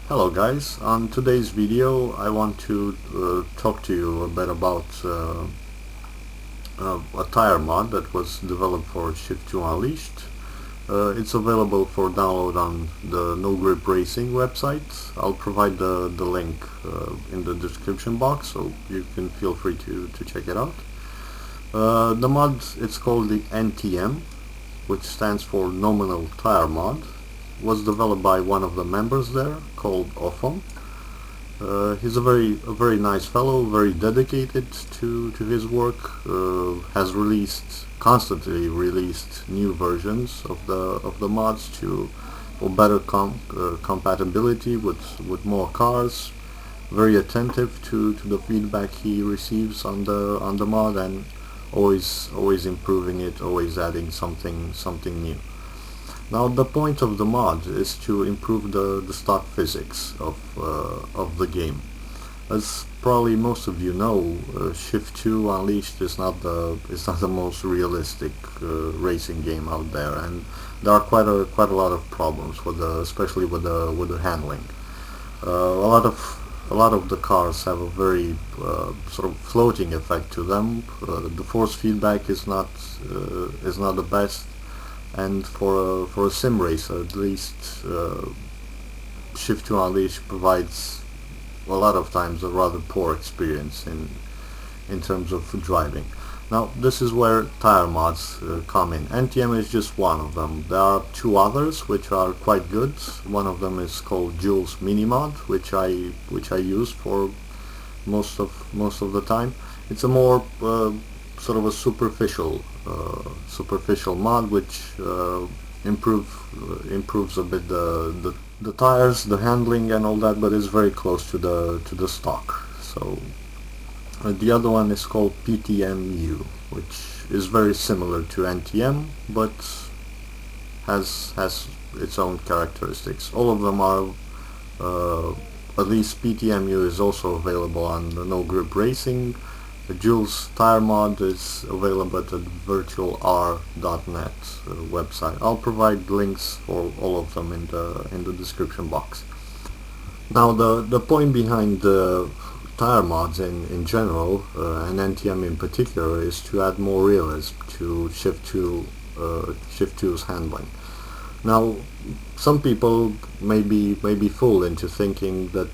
Hello guys, on today's video I want to talk to you a bit about a tire mod that was developed for Shift2 Unleashed. It's available for download on the No Grip Racing website. I'll provide the link in the description box, so you can feel free to check it out. The mod, it's called the NTM, which stands for Nominal Tire Mod. Was developed by one of the members there called Offom. He's a very nice fellow, very dedicated to his work. Has constantly released new versions of the mods for better compatibility with more cars. Very attentive to the feedback he receives on the mod, and always improving it, always adding something new. Now the point of the mod is to improve the stock physics of the game. As probably most of you know, Shift2 Unleashed is not the most realistic racing game out there, and there are quite a lot of problems especially with the handling. A lot of the cars have a very sort of floating effect to them. The force feedback is not the best. And for a sim racer, at least, Shift2 Unleashed provides a lot of times a rather poor experience in terms of driving. Now this is where tire mods come in. NTM is just one of them. There are two others which are quite good. One of them is called Jules minimod, which I use for most of the time. It's a more sort of a superficial mod which improves a bit the tires, the handling and all that, but is very close to the stock. So the other one is called PTMu, which is very similar to NTM but has its own characteristics. All of them are at least PTMu is also available on the No Grip Racing. The Jules tire mod is available at the virtualr.net website. I'll provide links for all of them in the description box. Now the point behind the tire mods in general, and NTM in particular, is to add more realism to Shift2's handling. Now some people may be fooled into thinking that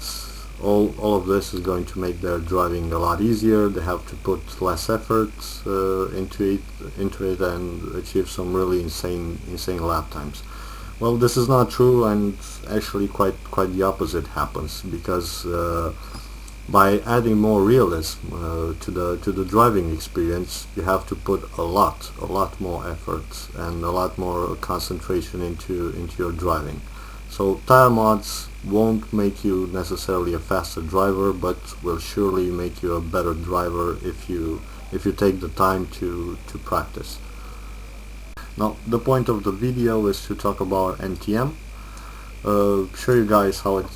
all of this is going to make their driving a lot easier. They have to put less effort into it and achieve some really insane lap times. Well, this is not true, and actually quite the opposite happens, because by adding more realism to the driving experience, you have to put a lot more effort and a lot more concentration into your driving. So tire mods won't make you necessarily a faster driver, but will surely make you a better driver if you take the time to practice. Now the point of the video is to talk about NTM, show you guys how it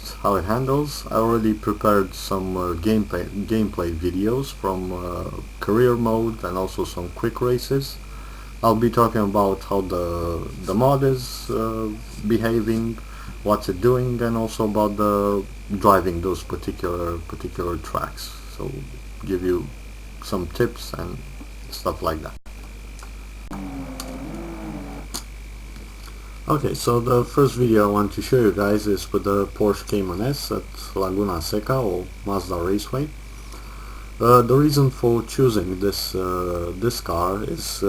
handles. I already prepared some gameplay videos from career mode and also some quick races. I'll be talking about how the mod is behaving, what's it doing, and also about the driving those particular tracks. So give you some tips and stuff like that. Okay, so the first video I want to show you guys is with the Porsche Cayman S at Laguna Seca or Mazda Raceway. The reason for choosing this car is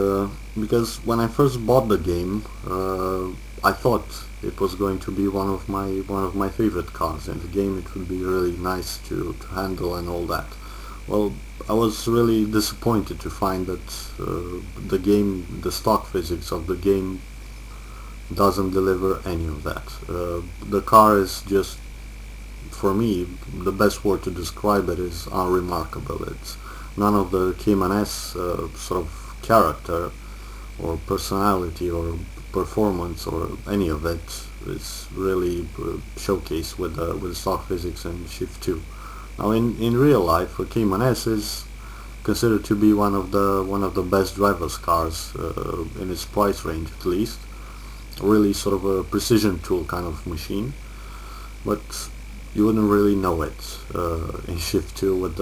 because when I first bought the game, I thought it was going to be one of my favorite cars in the game. It would be really nice to handle and all that. Well, I was really disappointed to find that the stock physics of the game doesn't deliver any of that. The car is just, for me, the best word to describe it is unremarkable. It's none of the Cayman S sort of character or personality or performance or any of it is really showcased with the stock physics in Shift2. Now in real life, a Cayman S is considered to be one of the best driver's cars in its price range, at least. Really sort of a precision tool kind of machine. But you wouldn't really know it in Shift 2 with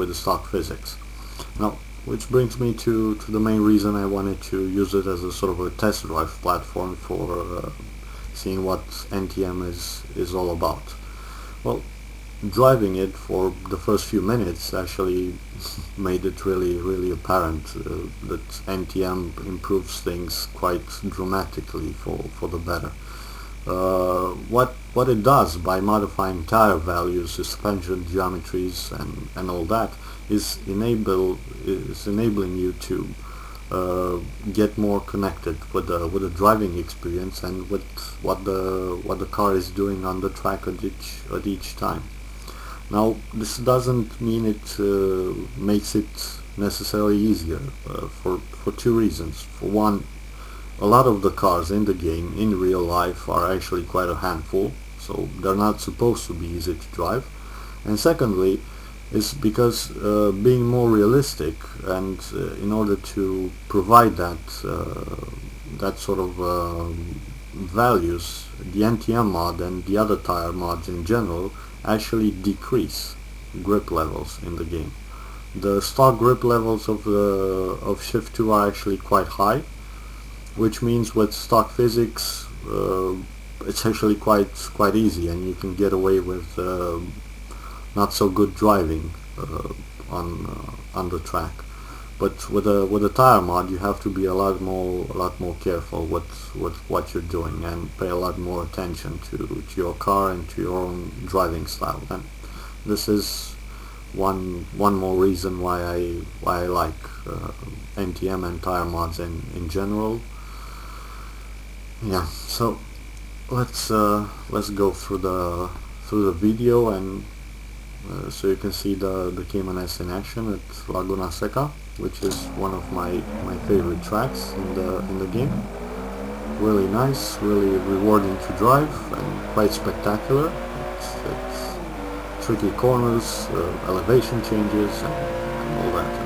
the stock physics. Now, which brings me to the main reason I wanted to use it as a sort of a test drive platform for seeing what NTM is all about. Well, driving it for the first few minutes actually made it really apparent that NTM improves things quite dramatically for the better. What it does by modifying tire values, suspension geometries, and all that is enabling you to get more connected with the driving experience and with what the car is doing on the track at each time. Now, this doesn't mean it makes it necessarily easier for two reasons. For one, a lot of the cars in the game in real life are actually quite a handful, so they're not supposed to be easy to drive. And secondly, is because being more realistic, and in order to provide that sort of values, the NTM mod and the other tire mods in general actually decrease grip levels in the game. The stock grip levels of Shift 2 are actually quite high, which means with stock physics it's actually quite easy, and you can get away with not so good driving on the track. But with a tire mod, you have to be a lot more careful with what you're doing and pay a lot more attention to your car and to your own driving style. And this is one more reason why I like NTM and tire mods in general. Yeah, so let's go through the video, and so you can see the Cayman S in action at Laguna Seca, which is one of my favorite tracks in the game. Really nice, really rewarding to drive, and quite spectacular. It's tricky corners, elevation changes, and all that.